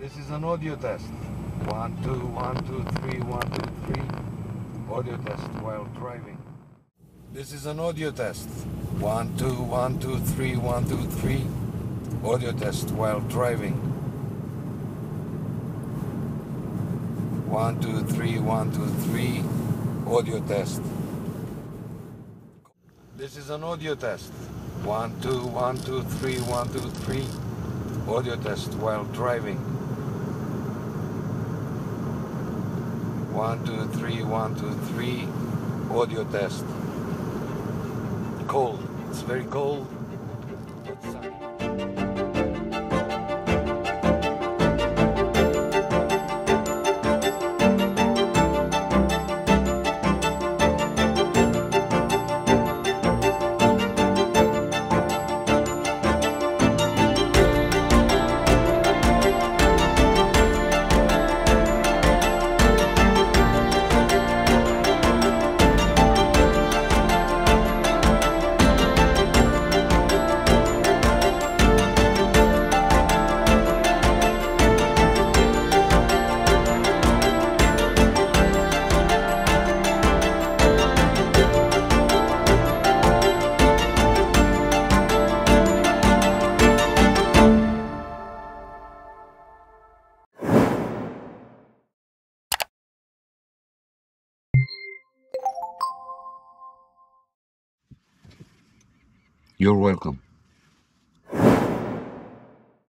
This is an audio test. 1, 2, 1, 2, 3, 1, 2, 3. Audio test while driving. This is an audio test. 1, 2, 1, 2, 3, 1, 2, 3. Audio test while driving. 1, 2, 3, 1, 2, 3. Audio test. This is an audio test. 1, 2, 1, 2, 3, 1, 2, 3. Audio test while driving. 1, 2, 3, 1, 2, 3. Audio test. Cold. It's very cold, but sunny. You're welcome.